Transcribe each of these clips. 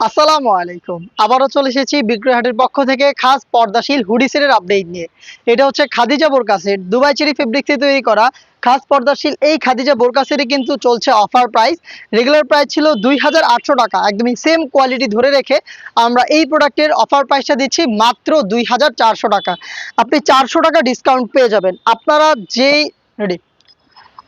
আসসালামু আলাইকুম। আবারও চলে এসেছি বিক্রয় হাটের পক্ষ থেকে খাস পর্দাশীল হুডি সেটের আপডেট নিয়ে। এটা হচ্ছে খাদিজা বোরকা সেট, দুবাই চেরি ফেব্রিক্সে তৈরি করা খাস পর্দাশীল এই খাদিজা বোরকা সেটে কিন্তু চলছে অফার প্রাইস। রেগুলার প্রাইস ছিল ২,৮০০ টাকা। একদমই সেম কোয়ালিটি ধরে রেখে আমরা এই প্রোডাক্টের অফার প্রাইসটা দিচ্ছি মাত্র ২,৪০০ টাকা। আপনি ৪০০ টাকা ডিসকাউন্ট পেয়ে যাবেন। আপনারা যেই রেডি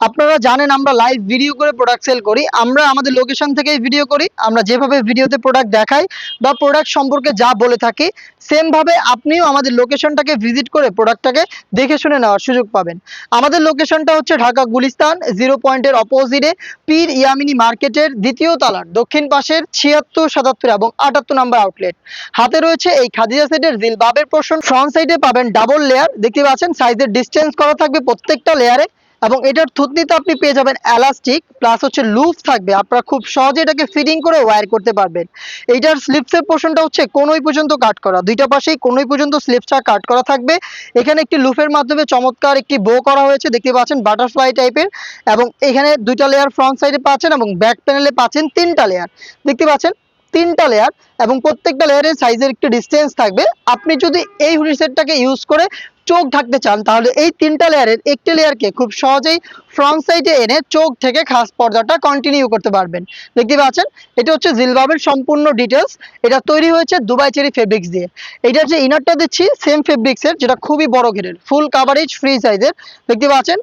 আপনারা জানেন আমরা লাইভ ভিডিও করে প্রোডাক্ট সেল করি। আমরা আমাদের লোকেশন থেকেই ভিডিও করি। আমরা যেভাবে ভিডিওতে প্রোডাক্ট দেখাই বা প্রোডাক্ট সম্পর্কে যা বলে থাকি, সেম ভাবে আপনিও আমাদের লোকেশনটাকে ভিজিট করে প্রোডাক্টটাকে দেখে শুনে নেওয়ার সুযোগ পাবেন। আমাদের লোকেশনটা হচ্ছে ঢাকা গুলিস্তান 0 পয়েন্টের অপোজিটে পীর ইয়ামিনী মার্কেটের দ্বিতীয় তলার দক্ষিণ পাশের ৭৬, ৭৭ এবং ৭৮ নম্বর আউটলেট। হাতে রয়েছে এই খাদিজা সেটের জিলবাবের পোর্শন। ফ্রন্ট সাইডে পাবেন ডাবল লেয়ার, দেখতে পাচ্ছেন সাইজের ডিসটেন্স করা থাকবে প্রত্যেকটা লেয়ারে। এবং এটার থুতনিতে আপনি পেয়ে যাবেন এলাস্টিক প্লাস হচ্ছে লুপ থাকবে, আপনারা খুব সহজে এটাকে ফিটিং করে ওয়্যার করতে পারবেন। এইটার স্লিপসের পোর্শনটা হচ্ছে কোনই পর্যন্ত কাট করা, দুইটা পাশেই কোনই পর্যন্ত স্লিপসটা কাট করা থাকবে। এখানে একটি লুপের মাধ্যমে চমৎকার একটি বো করা হয়েছে, দেখতে পাচ্ছেন বাটারফ্লাই টাইপের। এবং এখানে দুইটা লেয়ার ফ্রন্ট সাইডে পাচ্ছেন এবং ব্যাক প্যানেলে পাচ্ছেন তিনটা লেয়ার, দেখতে পাচ্ছেন তিনটা লেয়ার। এবং প্রত্যেকটা লেয়ারের সাইজের একটু ডিস্টেন্স থাকবে। আপনি যদি এই হুডি সেটটাকে ইউজ করে চোখ ঢাকতে চান তাহলে এই তিনটা লেয়ারের একটি লেয়ারকে খুব সহজেই ফ্রন্ট সাইডে এনে চোখ থেকে খাস পর্দাটা কন্টিনিউ করতে পারবেন। দেখতে পাচ্ছেন এটা হচ্ছে জিলবাবের সম্পূর্ণ ডিটেলস। এটা তৈরি হয়েছে দুবাই চেরি ফেব্রিক্স দিয়ে। এটার যে ইনারটা দিচ্ছি সেম ফেব্রিক্সের, যেটা খুবই বড় ঘেরের, ফুল কাভারেজ ফ্রি সাইজের। দেখতে পাচ্ছেন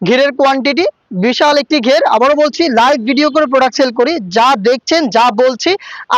ঘেরের কোয়ান্টিটি বিশাল একটি ঘের। আবারও বলছি লাইভ ভিডিও করে প্রোডাক্ট সেল করি, যা দেখছেন যা বলছি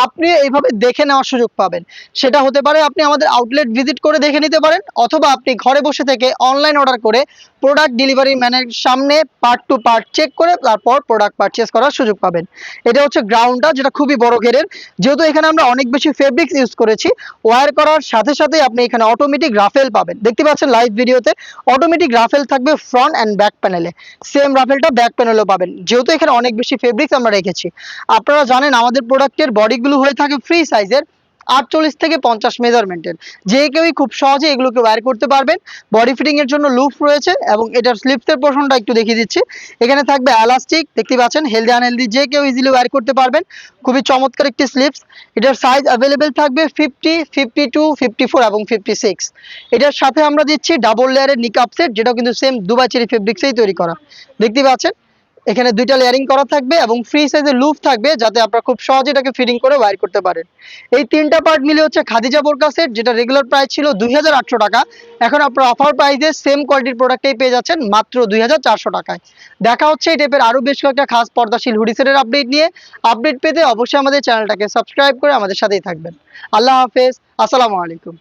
আপনি এইভাবে দেখে নেওয়ার সুযোগ পাবেন। সেটা হতে পারে আপনি আমাদের আউটলেট ভিজিট করে দেখে নিতে পারেন, অথবা আপনি ঘরে বসে থেকে অনলাইন অর্ডার করে প্রোডাক্ট ডেলিভারি ম্যানের সামনে পার্ট টু পার্ট চেক করে তারপর প্রোডাক্ট পারচেস করার সুযোগ পাবেন। এটা হচ্ছে গ্রাউন্ডটা, যেটা খুবই বড় ঘেরের। যেহেতু এখানে আমরা অনেক বেশি ফেব্রিক্স ইউজ করেছি, ওয়্যার করার সাথে সাথে আপনি এখানে অটোমেটিক রাফেল পাবেন। দেখতে পাচ্ছেন লাইভ ভিডিওতে অটোমেটিক রাফেল থাকবে ফ্রন্ট অ্যান্ড ব্যাক প্যানেলে। সেম রাফেলটা ব্যাক প্যানেলও পাবেন, যেহেতু এখানে অনেক বেশি ফেব্রিক্স আমরা রেখেছি। আপনারা জানেন আমাদের প্রোডাক্টের বডিগুলো হয়ে থাকে ফ্রি সাইজের, ৪৮ থেকে ৫০ মেজারমেন্টের। যে কেউই খুব সহজে এগুলোকে ওয়্যার করতে পারবেন। বডি ফিটিং এর জন্য লুপ রয়েছে এবং এটার স্লিপসের পোর্শনটা একটু দেখিয়ে দিচ্ছি। এখানে থাকবে এলাস্টিক, দেখতে পাচ্ছেন হেলদি আনহেলদি যে কেউ ইজিলি ওয়্যার করতে পারবেন। খুবই চমৎকার একটি স্লিপস। এটার সাইজ অ্যাভেলেবেল থাকবে 50, 52, 54 এবং 56। এটার সাথে আমরা দিচ্ছি ডাবল লেয়ারের নিকাপ সেট, যেটাও কিন্তু সেম দুবাই চেরি ফেব্রিক্সেই তৈরি করা। দেখতে পাচ্ছেন এখানে দুইটা লেয়ারিং করা থাকবে এবং ফ্রি সাইজের লুপ থাকবে, যাতে আপনারা খুব সহজে এটাকে ফিটিং করে ওয়্যার করতে পারেন। এই তিনটা পার্ট মিলে হচ্ছে খাদিজা বোরকা সেট, যেটা রেগুলার প্রাইস ছিল ২,৮০০ টাকা। এখন আপনারা অফার প্রাইসে সেম কোয়ালিটির প্রোডাক্টই পেয়ে যাচ্ছেন মাত্র ২,৪০০ টাকায়। দেখা হচ্ছে এই টাইপের আরো বেশ কয়েকটা খাস পর্দাশীল হুডি সেটের আপডেট নিয়ে। আপডেট পেতে অবশ্যই আমাদের চ্যানেলটাকে সাবস্ক্রাইব করে আমাদের সাথেই থাকবেন। আল্লাহ হাফেজ, আসসালামু আলাইকুম।